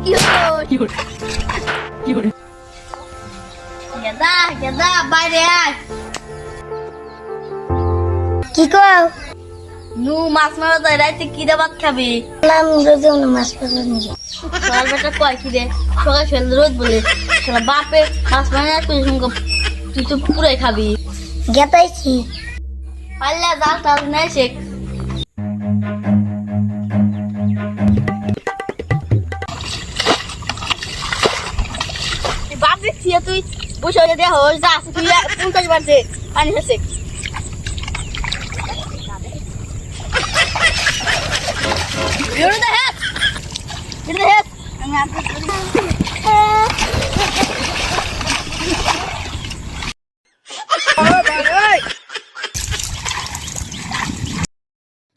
কি হলো গেদা গেদা বাইরে আয় কি কও নু মাছ মারা যায় রাইতে কি দে ভাত খাবি নাম রোজ মাছ পাবো নিয়ে সকাল বেটা কয় কি দে সকাল সকাল রোজ বলে শালা বাপে মাছ মারা তুই সঙ্গে তুই তো পুরাই খাবি গেতাইছি পাল্লা জাল টাল নেই শেখ বাপ দেখছি তুই বসে দেখ যা আছে তুই 50 বার দে পানি হচ্ছে You're the head. You're the head.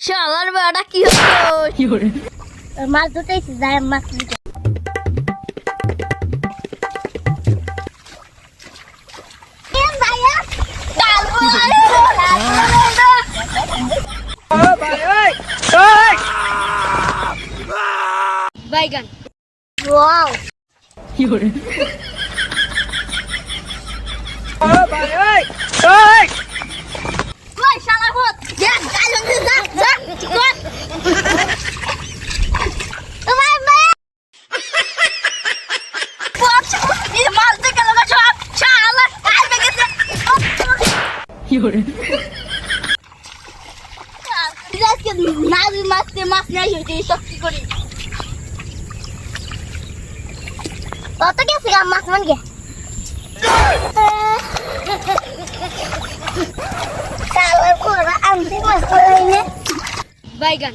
শালার বেটা কি হলো মাছ দুটাইছি যায় মাছ দুটো বাইগান ওয়াও ওই শালা ভূত যা গাল যা যা কর তোমার মা পড়ছ এই মাল থেকে লাগা সব শালা আই বেগেছে আজকে নাজি মাছতে মাছ নাই হইতে শক্তি করি কত গেছে গা মাছ মান গে কালার কোরা আনতে মাছ কইনে বাইগান